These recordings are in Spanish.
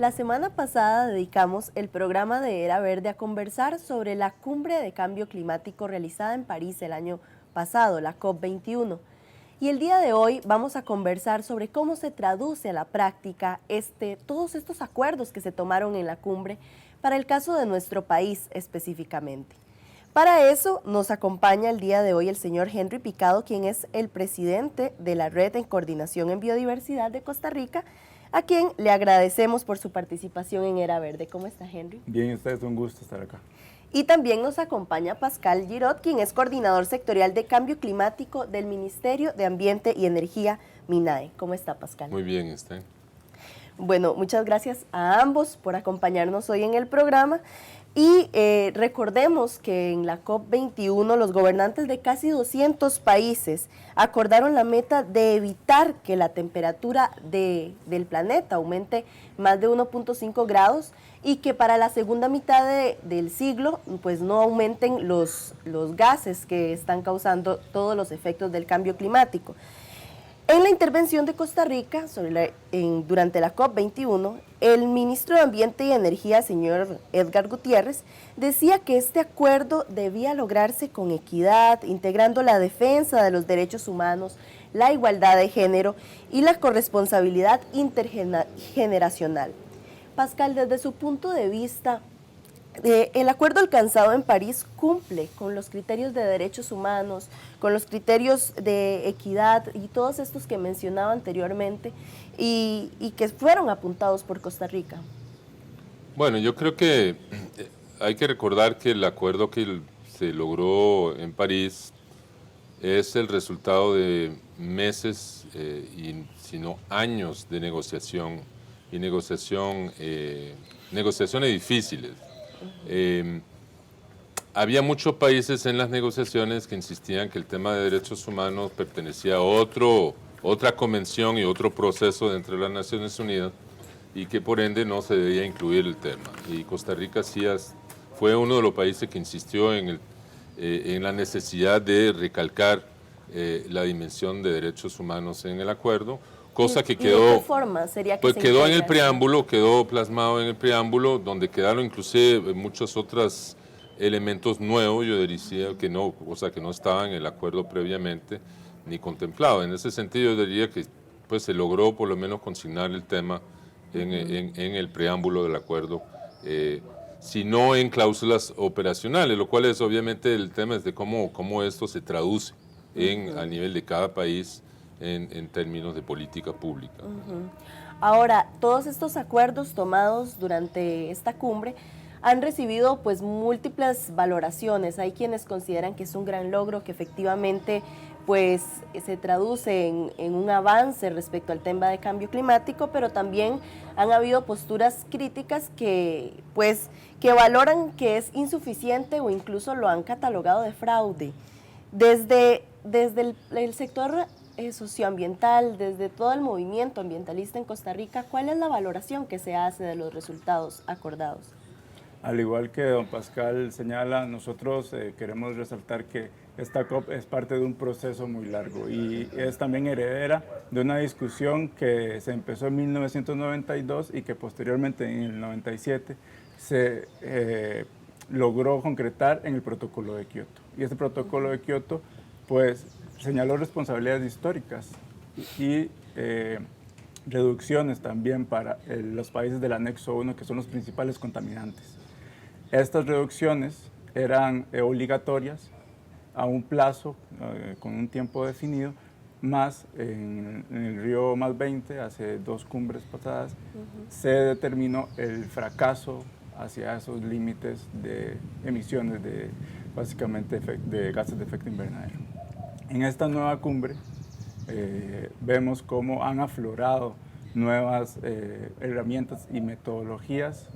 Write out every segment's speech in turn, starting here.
La semana pasada dedicamos el programa de Era Verde a conversar sobre la cumbre de cambio climático realizada en París el año pasado, la COP21. Y el día de hoy vamos a conversar sobre cómo se traduce a la práctica todos estos acuerdos que se tomaron en la cumbre para el caso de nuestro país específicamente. Para eso nos acompaña el día de hoy el señor Henry Picado, quien es el presidente de la Red en Coordinación en Biodiversidad de Costa Rica, a quien le agradecemos por su participación en Era Verde. ¿Cómo está, Henry? Bien, ustedes, un gusto estar acá. Y también nos acompaña Pascal Girot, quien es coordinador sectorial de Cambio Climático del Ministerio de Ambiente y Energía, MINAE. ¿Cómo está, Pascal? Muy bien, está. Bueno, muchas gracias a ambos por acompañarnos hoy en el programa. Y recordemos que en la COP21 los gobernantes de casi 200 países acordaron la meta de evitar que la temperatura del planeta aumente más de 1.5 grados y que para la segunda mitad del siglo pues no aumenten los gases que están causando todos los efectos del cambio climático. En la intervención de Costa Rica durante la COP21, el ministro de Ambiente y Energía, señor Edgar Gutiérrez, decía que este acuerdo debía lograrse con equidad, integrando la defensa de los derechos humanos, la igualdad de género y la corresponsabilidad intergeneracional. Pascal, desde su punto de vista, el acuerdo alcanzado en París cumple con los criterios de derechos humanos, con los criterios de equidad y todos estos que mencionaba anteriormente y que fueron apuntados por Costa Rica. Bueno, yo creo que hay que recordar que el acuerdo que se logró en París es el resultado de meses y sino años de negociación y negociaciones difíciles. Había muchos países en las negociaciones que insistían que el tema de derechos humanos pertenecía a otra convención y otro proceso dentro de las Naciones Unidas y que por ende no se debía incluir el tema. Y Costa Rica fue uno de los países que insistió en la necesidad de recalcar la dimensión de derechos humanos en el acuerdo, cosa que quedó, ¿de qué forma sería que pues se quedó en el integra? preámbulo, quedó plasmado en el preámbulo, donde quedaron inclusive muchos otros elementos nuevos, yo diría que no, o sea, que no estaban en el acuerdo previamente ni contemplado. En ese sentido, yo diría que pues se logró por lo menos consignar el tema en el preámbulo del acuerdo, si no en cláusulas operacionales, lo cual es obviamente el tema es de cómo esto se traduce a nivel de cada país en términos de política pública. Ahora, todos estos acuerdos tomados durante esta cumbre han recibido pues múltiples valoraciones. Hay quienes consideran que es un gran logro, que efectivamente pues se traduce en un avance respecto al tema de cambio climático, pero también han habido posturas críticas que valoran que es insuficiente o incluso lo han catalogado de fraude. Desde el sector socioambiental, desde todo el movimiento ambientalista en Costa Rica, ¿cuál es la valoración que se hace de los resultados acordados? Al igual que don Pascal señala, nosotros queremos resaltar que esta COP es parte de un proceso muy largo y es también heredera de una discusión que se empezó en 1992 y que posteriormente en el 97 se logró concretar en el protocolo de Kioto. Y este protocolo de Kioto pues señaló responsabilidades históricas y reducciones también para los países del anexo 1, que son los principales contaminantes. Estas reducciones eran obligatorias a un plazo con un tiempo definido, más en el Río +20, hace 2 cumbres pasadas, se determinó el fracaso hacia esos límites de emisiones básicamente de gases de efecto invernadero. En esta nueva cumbre vemos cómo han aflorado nuevas herramientas y metodologías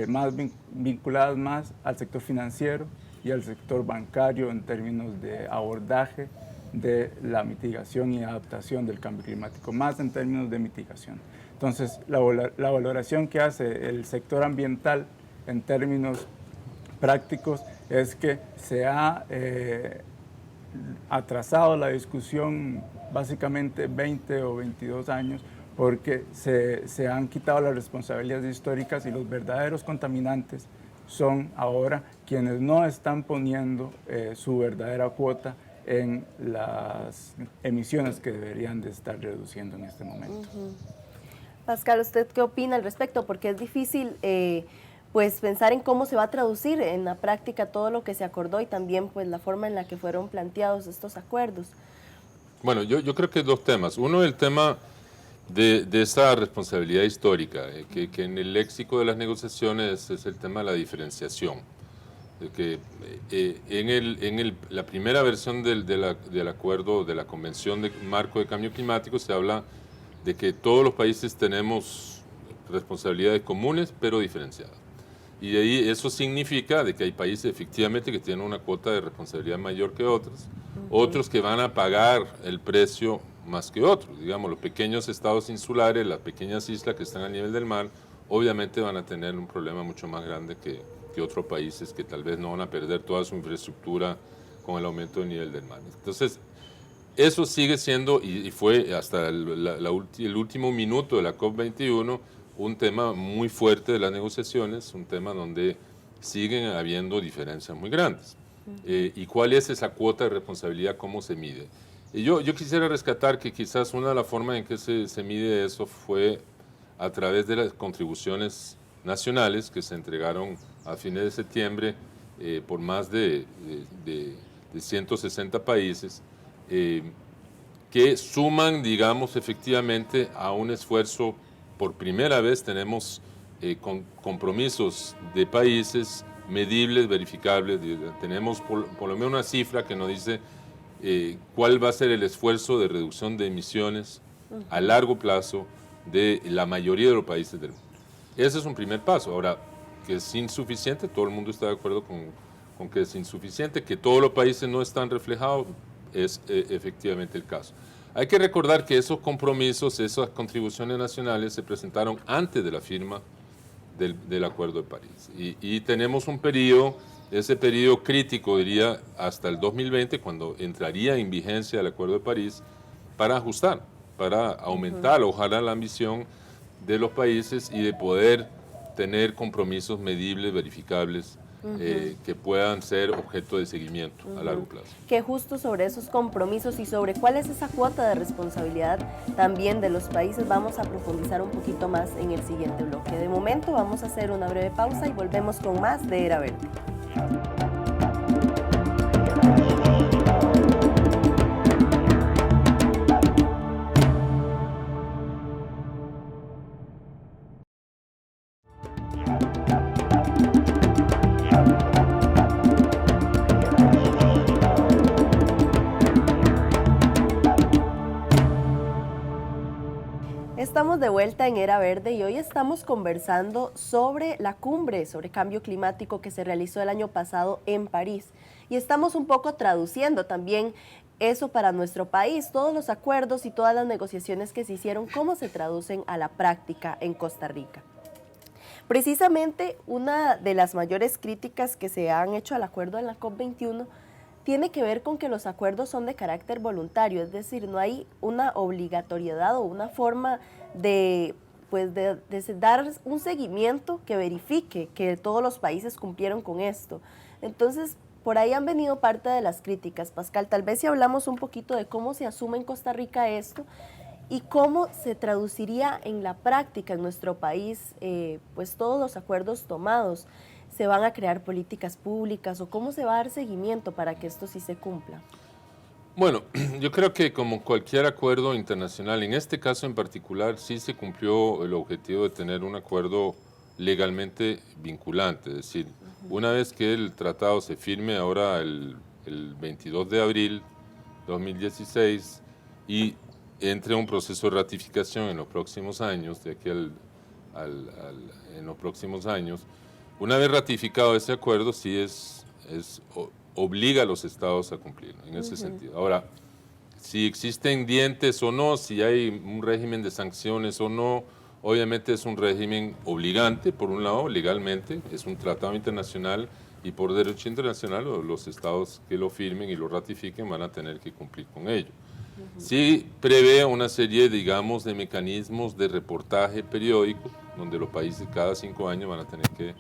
más vinculadas más al sector financiero y al sector bancario en términos de abordaje de la mitigación y adaptación del cambio climático, más en términos de mitigación. Entonces, la valoración que hace el sector ambiental en términos prácticos es que se ha atrasado la discusión básicamente 20 o 22 años porque se han quitado las responsabilidades históricas y los verdaderos contaminantes son ahora quienes no están poniendo su verdadera cuota en las emisiones que deberían de estar reduciendo en este momento. Pascal, ¿usted qué opina al respecto? Porque es difícil pues pensar en cómo se va a traducir en la práctica todo lo que se acordó y también pues la forma en la que fueron planteados estos acuerdos. Bueno, yo creo que hay dos temas. Uno, el tema de esa responsabilidad histórica, que en el léxico de las negociaciones es el tema de la diferenciación. Que la primera versión del acuerdo, de la Convención de Marco de Cambio Climático, se habla de que todos los países tenemos responsabilidades comunes, pero diferenciadas. Y de ahí eso significa de que hay países efectivamente que tienen una cuota de responsabilidad mayor que otros, otros que van a pagar el precio más que otros. Digamos, los pequeños estados insulares, las pequeñas islas que están a nivel del mar, obviamente van a tener un problema mucho más grande que otros países que tal vez no van a perder toda su infraestructura con el aumento del nivel del mar. Entonces, eso sigue siendo, y fue hasta el último minuto de la COP21, un tema muy fuerte de las negociaciones, un tema donde siguen habiendo diferencias muy grandes. ¿Y cuál es esa cuota de responsabilidad? ¿Cómo se mide? Y yo quisiera rescatar que quizás una de las formas en que se mide eso fue a través de las contribuciones nacionales que se entregaron a fines de septiembre por más de 160 países, que suman, digamos, efectivamente a un esfuerzo. Por primera vez tenemos compromisos de países medibles, verificables. Tenemos por lo menos una cifra que nos dice cuál va a ser el esfuerzo de reducción de emisiones a largo plazo de la mayoría de los países del mundo. Ese es un primer paso. Ahora, que es insuficiente, todo el mundo está de acuerdo con que es insuficiente, que todos los países no están reflejados, es efectivamente el caso. Hay que recordar que esos compromisos, esas contribuciones nacionales se presentaron antes de la firma del Acuerdo de París. Y tenemos un periodo, ese periodo crítico, diría, hasta el 2020, cuando entraría en vigencia el Acuerdo de París, para ajustar, para aumentar, ojalá, la ambición de los países y de poder tener compromisos medibles, verificables, que puedan ser objeto de seguimiento a largo plazo. Que justo sobre esos compromisos y sobre cuál es esa cuota de responsabilidad también de los países vamos a profundizar un poquito más en el siguiente bloque. De momento vamos a hacer una breve pausa y volvemos con más de Era Verde. Estamos de vuelta en Era Verde y hoy estamos conversando sobre la cumbre sobre cambio climático que se realizó el año pasado en París. Y estamos un poco traduciendo también eso para nuestro país, todos los acuerdos y todas las negociaciones que se hicieron, cómo se traducen a la práctica en Costa Rica. Precisamente una de las mayores críticas que se han hecho al acuerdo en la COP21 tiene que ver con que los acuerdos son de carácter voluntario, es decir, no hay una obligatoriedad o una forma de dar un seguimiento que verifique que todos los países cumplieron con esto. Entonces, por ahí han venido parte de las críticas. Pascal, tal vez si hablamos un poquito de cómo se asume en Costa Rica esto y cómo se traduciría en la práctica en nuestro país, pues todos los acuerdos tomados. ¿Se van a crear políticas públicas o cómo se va a dar seguimiento para que esto sí se cumpla? Bueno, yo creo que como cualquier acuerdo internacional, en este caso en particular, sí se cumplió el objetivo de tener un acuerdo legalmente vinculante. Es decir, una vez que el tratado se firme ahora el 22 de abril de 2016 y entre un proceso de ratificación en los próximos años, de aquí en los próximos años, una vez ratificado ese acuerdo, sí obliga a los estados a cumplirlo, en ese sentido. Ahora, si existen dientes o no, si hay un régimen de sanciones o no, obviamente es un régimen obligante, por un lado, legalmente, es un tratado internacional y por derecho internacional los estados que lo firmen y lo ratifiquen van a tener que cumplir con ello. Sí prevé una serie, digamos, de mecanismos de reportaje periódico, donde los países cada 5 años van a tener que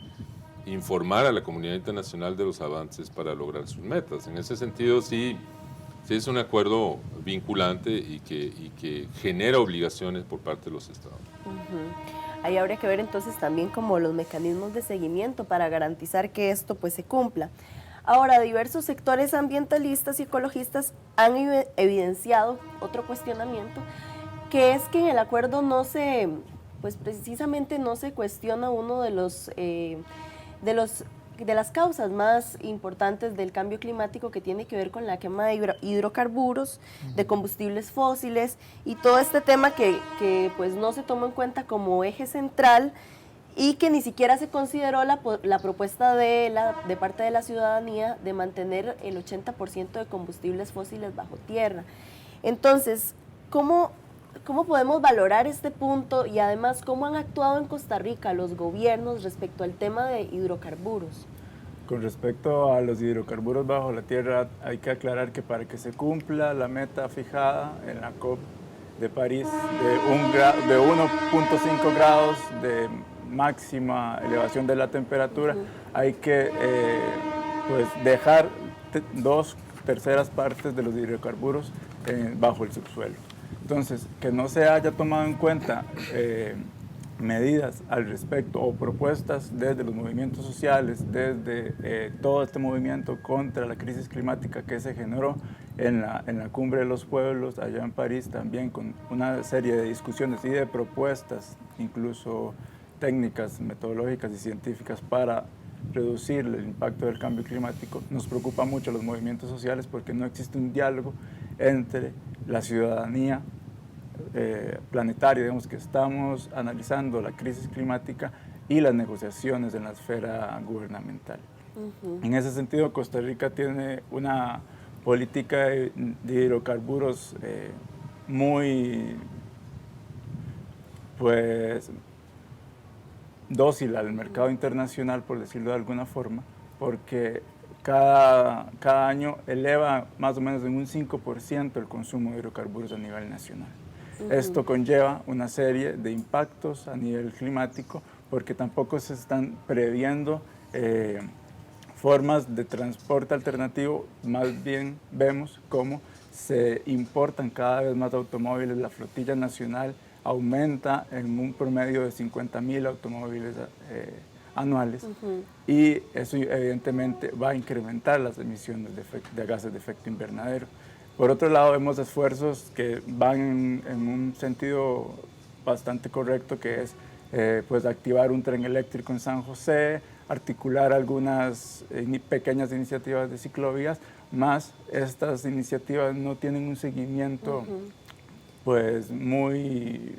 informar a la comunidad internacional de los avances para lograr sus metas. En ese sentido, sí es un acuerdo vinculante y que genera obligaciones por parte de los estados. Ahí habría que ver entonces también como los mecanismos de seguimiento para garantizar que esto pues se cumpla. Ahora, diversos sectores ambientalistas y ecologistas han evidenciado otro cuestionamiento, que es que en el acuerdo no se, pues precisamente no se cuestiona uno de las causas más importantes del cambio climático, que tiene que ver con la quema de hidrocarburos, de combustibles fósiles y todo este tema que pues no se tomó en cuenta como eje central y que ni siquiera se consideró la propuesta de parte de la ciudadanía de mantener el 80% de combustibles fósiles bajo tierra. Entonces, ¿cómo podemos valorar este punto y además cómo han actuado en Costa Rica los gobiernos respecto al tema de hidrocarburos? Con respecto a los hidrocarburos bajo la tierra, hay que aclarar que para que se cumpla la meta fijada en la COP de París de 1.5 grados de máxima elevación de la temperatura, hay que pues dejar 2/3 partes de los hidrocarburos bajo el subsuelo. Entonces, que no se haya tomado en cuenta medidas al respecto o propuestas desde los movimientos sociales, desde todo este movimiento contra la crisis climática que se generó en la Cumbre de los Pueblos allá en París, también con una serie de discusiones y de propuestas, incluso técnicas, metodológicas y científicas para reducir el impacto del cambio climático. Nos preocupa mucho a los movimientos sociales porque no existe un diálogo entre la ciudadanía planetaria, digamos, que estamos analizando la crisis climática y las negociaciones en la esfera gubernamental. En ese sentido, Costa Rica tiene una política de hidrocarburos muy pues dócil al mercado internacional, por decirlo de alguna forma, porque cada año eleva más o menos en un 5% el consumo de hidrocarburos a nivel nacional. Esto conlleva una serie de impactos a nivel climático, porque tampoco se están previendo formas de transporte alternativo. Más bien vemos cómo se importan cada vez más automóviles, la flotilla nacional aumenta en un promedio de 50.000 automóviles anuales, y eso evidentemente va a incrementar las emisiones de gases de efecto invernadero. Por otro lado, vemos esfuerzos que van en un sentido bastante correcto, que es pues activar un tren eléctrico en San José, articular algunas pequeñas iniciativas de ciclovías, más estas iniciativas no tienen un seguimiento pues muy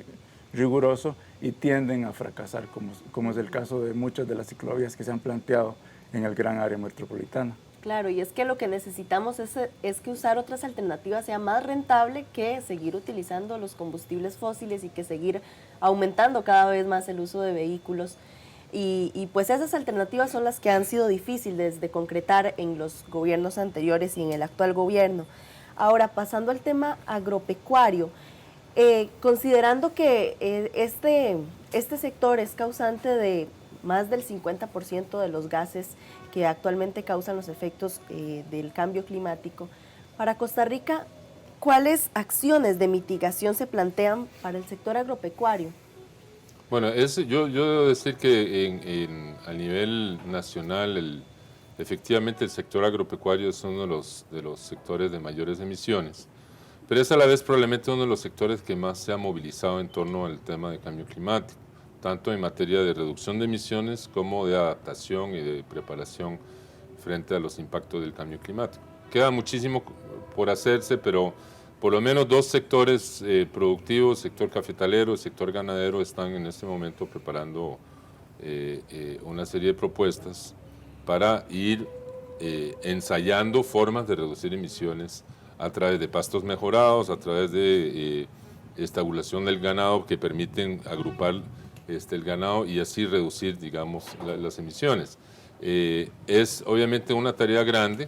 riguroso y tienden a fracasar, como es el caso de muchas de las ciclovías que se han planteado en el gran área metropolitana. Claro, y es que lo que necesitamos es que usar otras alternativas sea más rentable que seguir utilizando los combustibles fósiles y que seguir aumentando cada vez más el uso de vehículos. Y pues esas alternativas son las que han sido difíciles de concretar en los gobiernos anteriores y en el actual gobierno. Ahora, pasando al tema agropecuario, considerando que este sector es causante de más del 50% de los gases que actualmente causan los efectos del cambio climático, para Costa Rica, ¿cuáles acciones de mitigación se plantean para el sector agropecuario? Bueno, yo debo decir que a nivel nacional, efectivamente el sector agropecuario es uno de los sectores de mayores emisiones, pero es a la vez probablemente uno de los sectores que más se ha movilizado en torno al tema de cambio climático, tanto en materia de reducción de emisiones como de adaptación y de preparación frente a los impactos del cambio climático. Queda muchísimo por hacerse, pero por lo menos 2 sectores productivos, sector cafetalero, sector ganadero, están en este momento preparando una serie de propuestas para ir ensayando formas de reducir emisiones a través de pastos mejorados, a través de estabulación del ganado que permiten agrupar el ganado y así reducir, digamos, las emisiones. Es obviamente una tarea grande,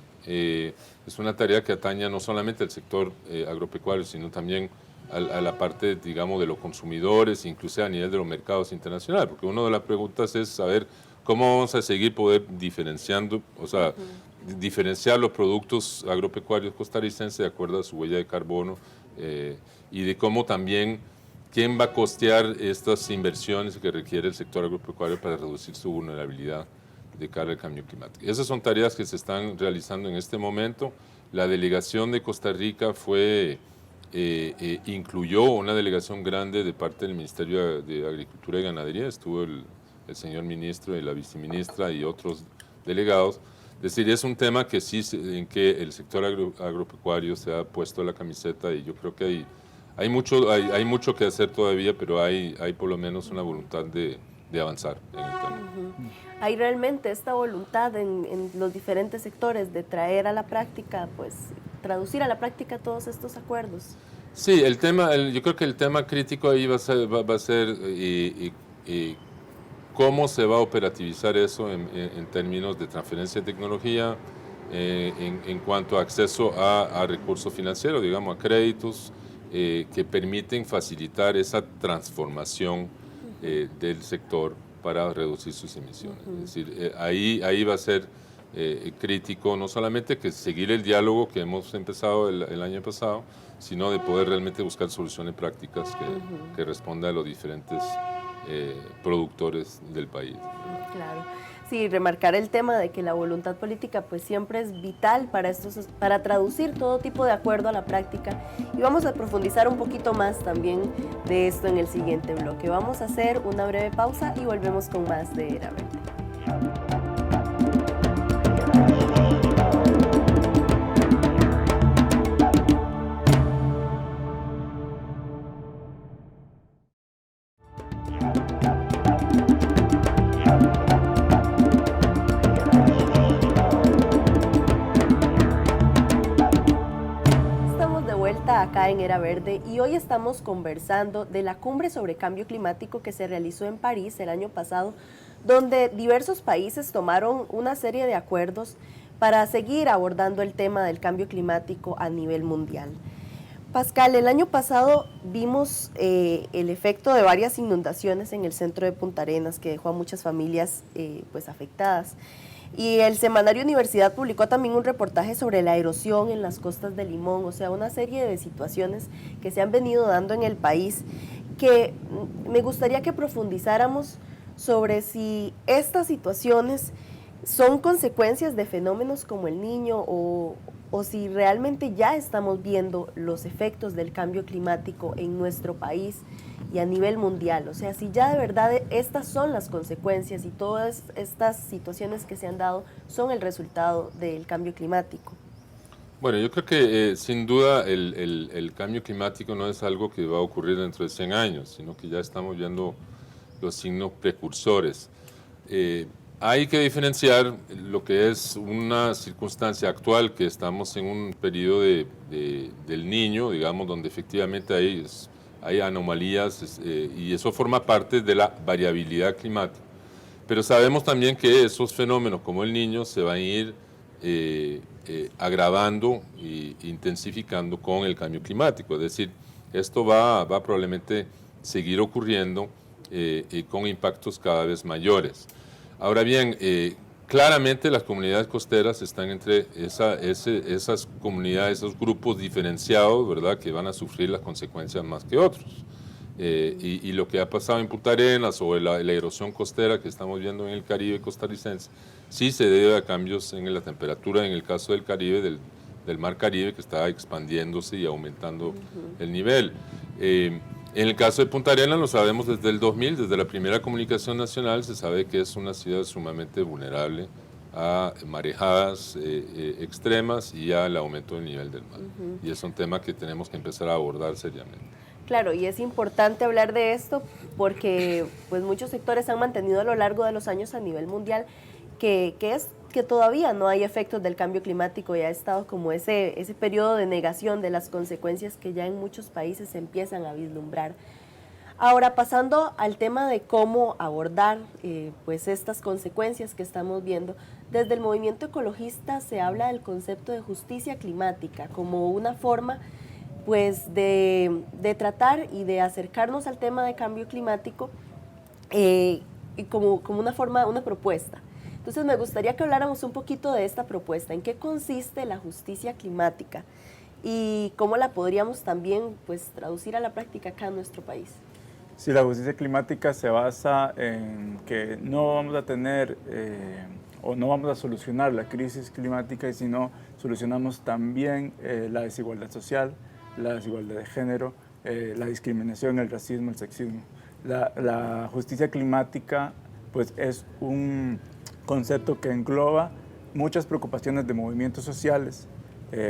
es una tarea que atañe no solamente al sector agropecuario, sino también a la parte, digamos, de los consumidores, incluso a nivel de los mercados internacionales, porque una de las preguntas es saber cómo vamos a seguir poder diferenciando, o sea, diferenciar los productos agropecuarios costarricenses de acuerdo a su huella de carbono y de cómo también quién va a costear estas inversiones que requiere el sector agropecuario para reducir su vulnerabilidad de cara al cambio climático. Esas son tareas que se están realizando en este momento. La delegación de Costa Rica incluyó una delegación grande de parte del Ministerio de Agricultura y Ganadería, estuvo el señor ministro y la viceministra y otros delegados. Es decir, es un tema que sí, en que el sector agropecuario se ha puesto la camiseta y yo creo que hay mucho que hacer todavía, pero hay por lo menos una voluntad de avanzar en el tema. Hay realmente esta voluntad en los diferentes sectores de traer a la práctica, pues traducir a la práctica todos estos acuerdos. Sí, yo creo que el tema crítico ahí va a ser cómo se va a operativizar eso en términos de transferencia de tecnología, en cuanto a acceso a recursos financieros, digamos, a créditos que permiten facilitar esa transformación del sector para reducir sus emisiones. Es decir, ahí va a ser crítico no solamente que seguir el diálogo que hemos empezado el año pasado, sino de poder realmente buscar soluciones prácticas que respondan a los diferentes productores del país. Claro. Sí, remarcar el tema de que la voluntad política pues siempre es vital para traducir todo tipo de acuerdo a la práctica, y vamos a profundizar un poquito más también de esto en el siguiente bloque. Vamos a hacer una breve pausa y volvemos con más de Era Verde. Acá en Era Verde, y hoy estamos conversando de la cumbre sobre cambio climático que se realizó en París el año pasado, donde diversos países tomaron una serie de acuerdos para seguir abordando el tema del cambio climático a nivel mundial. Pascal, el año pasado vimos el efecto de varias inundaciones en el centro de Punta Arenas que dejó a muchas familias pues afectadas. Y el semanario Universidad publicó también un reportaje sobre la erosión en las costas de Limón, o sea, una serie de situaciones que se han venido dando en el país, que me gustaría que profundizáramos sobre si estas situaciones son consecuencias de fenómenos como el Niño o si realmente ya estamos viendo los efectos del cambio climático en nuestro país y a nivel mundial. O sea, si ya de verdad estas son las consecuencias y todas estas situaciones que se han dado son el resultado del cambio climático. Bueno, yo creo que sin duda el cambio climático no es algo que va a ocurrir dentro de 100 años, sino que ya estamos viendo los signos precursores. Hay que diferenciar lo que es una circunstancia actual, que estamos en un periodo del Niño, digamos, donde efectivamente hay anomalías y eso forma parte de la variabilidad climática. Pero sabemos también que esos fenómenos como el Niño se van a ir agravando e intensificando con el cambio climático. Es decir, esto va probablemente seguir ocurriendo con impactos cada vez mayores. Ahora bien, claramente las comunidades costeras están entre esas comunidades, esos grupos diferenciados, ¿verdad?, que van a sufrir las consecuencias más que otros. Y lo que ha pasado en Punta Arenas o la erosión costera que estamos viendo en el Caribe costarricense, sí se debe a cambios en la temperatura, en el caso del Caribe, del Mar Caribe, que está expandiéndose y aumentando el nivel. En el caso de Punta Arenas lo sabemos desde el 2000, desde la primera comunicación nacional, se sabe que es una ciudad sumamente vulnerable a marejadas extremas y al aumento del nivel del mar. Y es un tema que tenemos que empezar a abordar seriamente. Claro, y es importante hablar de esto porque pues, muchos sectores han mantenido a lo largo de los años a nivel mundial que todavía no hay efectos del cambio climático y ha estado como ese periodo de negación de las consecuencias que ya en muchos países se empiezan a vislumbrar. Ahora, pasando al tema de cómo abordar pues estas consecuencias que estamos viendo, desde el movimiento ecologista se habla del concepto de justicia climática como una forma pues de tratar y de acercarnos al tema de cambio climático y como una forma, una propuesta. Entonces me gustaría que habláramos un poquito de esta propuesta, en qué consiste la justicia climática y cómo la podríamos también pues traducir a la práctica acá en nuestro país. Sí, la justicia climática se basa en que no vamos a tener o no vamos a solucionar la crisis climática, y si no solucionamos también la desigualdad social, la desigualdad de género, la discriminación, el racismo, el sexismo. La justicia climática pues, es un concepto que engloba muchas preocupaciones de movimientos sociales,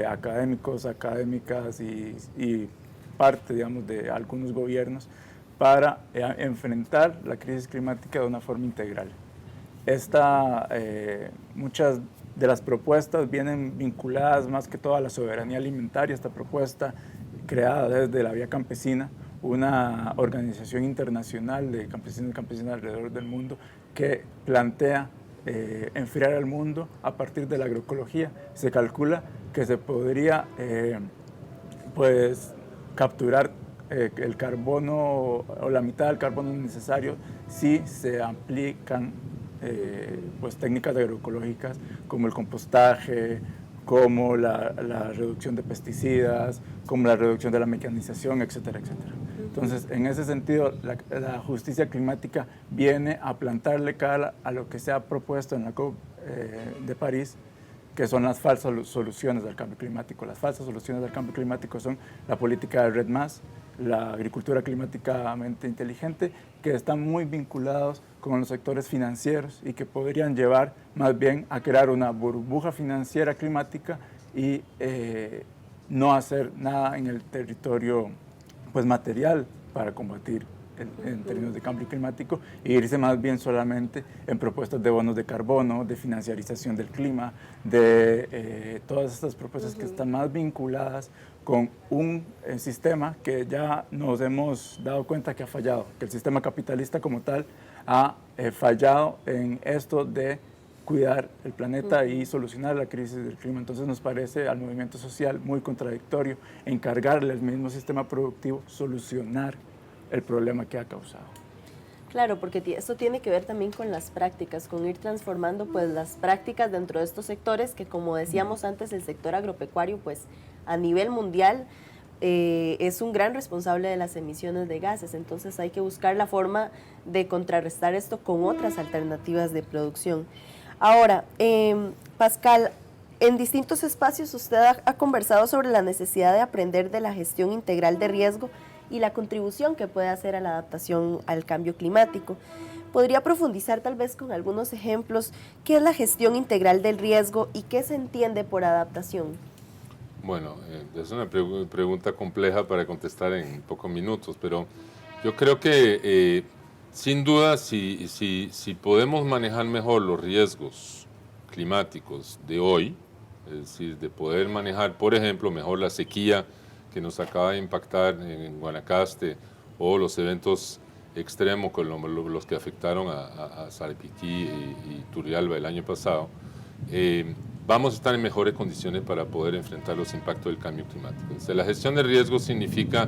académicos, académicas y parte, digamos, de algunos gobiernos, para enfrentar la crisis climática de una forma integral. Muchas de las propuestas vienen vinculadas más que todo a la soberanía alimentaria. Esta propuesta, creada desde la Vía Campesina, una organización internacional de campesinos y campesinas alrededor del mundo, que plantea enfriar al mundo a partir de la agroecología. Se calcula que se podría pues, capturar el carbono o la mitad del carbono necesario si se aplican pues, técnicas agroecológicas como el compostaje, como la reducción de pesticidas, como la reducción de la mecanización, etcétera, etcétera. Entonces, en ese sentido, la justicia climática viene a plantarle cara a lo que se ha propuesto en la COP de París, que son las falsas soluciones al cambio climático. Las falsas soluciones al cambio climático son la política de REDD+, la agricultura climáticamente inteligente, que están muy vinculados con los sectores financieros y que podrían llevar más bien a crear una burbuja financiera climática y no hacer nada en el territorio pues, material para combatir en términos de cambio climático, e irse más bien solamente en propuestas de bonos de carbono, de financiarización del clima, de todas estas propuestas que están más vinculadas con un sistema que ya nos hemos dado cuenta que ha fallado, que el sistema capitalista como tal ha fallado en esto de cuidar el planeta y solucionar la crisis del clima. Entonces nos parece al movimiento social muy contradictorio encargarle al mismo sistema productivo solucionar el problema que ha causado. Claro, porque esto tiene que ver también con las prácticas, con ir transformando pues las prácticas dentro de estos sectores que, como decíamos antes, el sector agropecuario pues a nivel mundial es un gran responsable de las emisiones de gases. Entonces hay que buscar la forma de contrarrestar esto con otras alternativas de producción. Ahora, Pascal, en distintos espacios usted ha conversado sobre la necesidad de aprender de la gestión integral de riesgo y la contribución que puede hacer a la adaptación al cambio climático. ¿Podría profundizar tal vez con algunos ejemplos qué es la gestión integral del riesgo y qué se entiende por adaptación? Bueno, es una pregunta compleja para contestar en pocos minutos, pero yo creo que sin duda si podemos manejar mejor los riesgos climáticos de hoy, es decir, de poder manejar, por ejemplo, mejor la sequía que nos acaba de impactar en Guanacaste, o los eventos extremos con los que afectaron a Sarapiquí y Turrialba el año pasado, vamos a estar en mejores condiciones para poder enfrentar los impactos del cambio climático. Entonces, la gestión de riesgos significa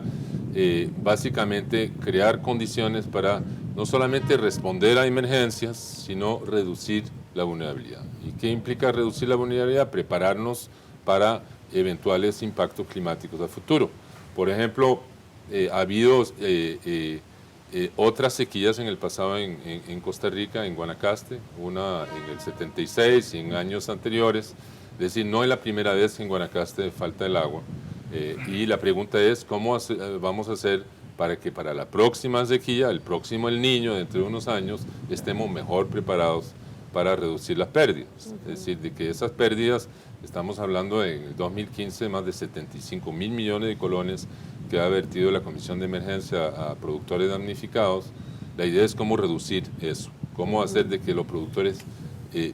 básicamente crear condiciones para no solamente responder a emergencias, sino reducir la vulnerabilidad. ¿Y qué implica reducir la vulnerabilidad? Prepararnos para eventuales impactos climáticos a futuro. Por ejemplo, ha habido otras sequías en el pasado en Costa Rica, en Guanacaste, una en el 76 y en años anteriores. Es decir, no es la primera vez que en Guanacaste falta el agua. Y la pregunta es, ¿cómo vamos a hacer para que para la próxima sequía, el próximo El Niño, dentro de unos años, estemos mejor preparados para reducir las pérdidas? Es decir, de que esas pérdidas, estamos hablando en el 2015 más de 75.000 millones de colones que ha vertido la Comisión de Emergencia a productores damnificados. La idea es cómo reducir eso, cómo hacer de que los productores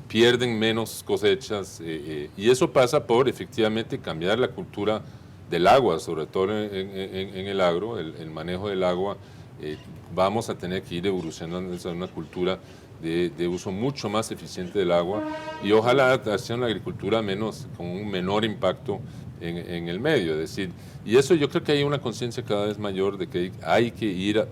pierden menos cosechas, y eso pasa por efectivamente cambiar la cultura del agua, sobre todo en el agro, el manejo del agua vamos a tener que ir evolucionando hacia una cultura de uso mucho más eficiente del agua y ojalá hacia una agricultura con un menor impacto en el medio. Es decir, y eso yo creo que hay una conciencia cada vez mayor de que hay que ir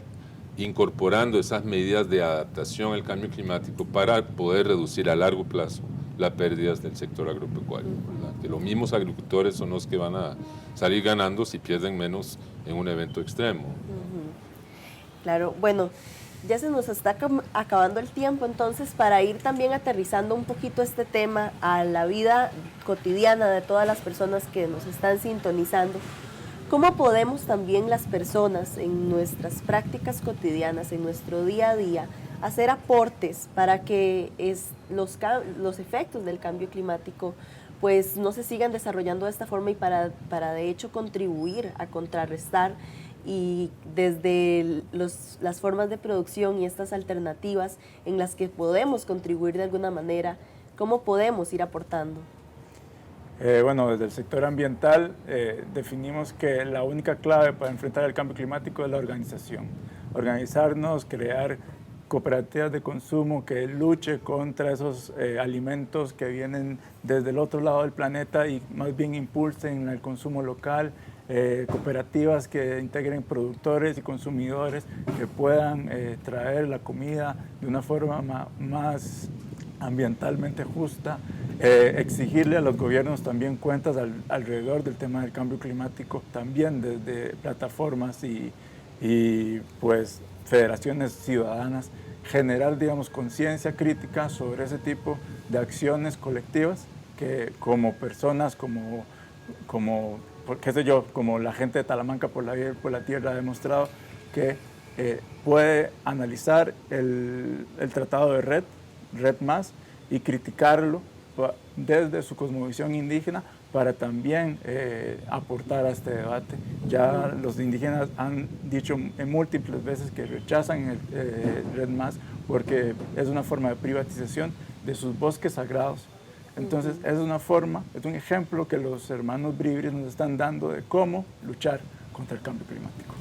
incorporando esas medidas de adaptación al cambio climático para poder reducir a largo plazo las pérdidas del sector agropecuario, ¿verdad? Que los mismos agricultores son los que van a salir ganando si pierden menos en un evento extremo. Claro, bueno, ya se nos está acabando el tiempo, entonces para ir también aterrizando un poquito este tema a la vida cotidiana de todas las personas que nos están sintonizando, ¿cómo podemos también las personas en nuestras prácticas cotidianas, en nuestro día a día, hacer aportes para que los efectos del cambio climático pues no se sigan desarrollando de esta forma y para de hecho contribuir a contrarrestar y desde las formas de producción y estas alternativas en las que podemos contribuir de alguna manera, ¿cómo podemos ir aportando? Bueno, desde el sector ambiental definimos que la única clave para enfrentar el cambio climático es la organización. Organizarnos, crear cooperativas de consumo que luche contra esos alimentos que vienen desde el otro lado del planeta y más bien impulsen el consumo local, cooperativas que integren productores y consumidores que puedan traer la comida de una forma más ambientalmente justa, exigirle a los gobiernos también cuentas alrededor del tema del cambio climático, también desde plataformas y pues federaciones ciudadanas, generar, digamos, conciencia crítica sobre ese tipo de acciones colectivas que como personas, como qué sé yo, como la gente de Talamanca por la Vida y por la Tierra ha demostrado que puede analizar el tratado de Red Más y criticarlo desde su cosmovisión indígena para también aportar a este debate. Ya los indígenas han dicho en múltiples veces que rechazan el Red Más porque es una forma de privatización de sus bosques sagrados. Entonces es una forma, es un ejemplo que los hermanos Bribris nos están dando de cómo luchar contra el cambio climático.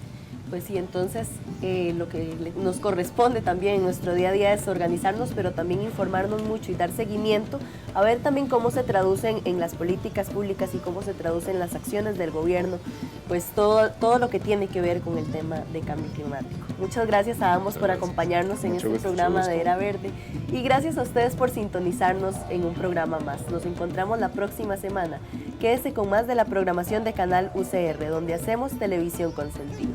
Pues sí, entonces lo que nos corresponde también en nuestro día a día es organizarnos, pero también informarnos mucho y dar seguimiento, a ver también cómo se traducen en las políticas públicas y cómo se traducen las acciones del gobierno, pues todo lo que tiene que ver con el tema de cambio climático. Muchas gracias a ambos por acompañarnos en este programa de Era Verde y gracias a ustedes por sintonizarnos en un programa más. Nos encontramos la próxima semana. Quédese con más de la programación de Canal UCR, donde hacemos televisión con sentido.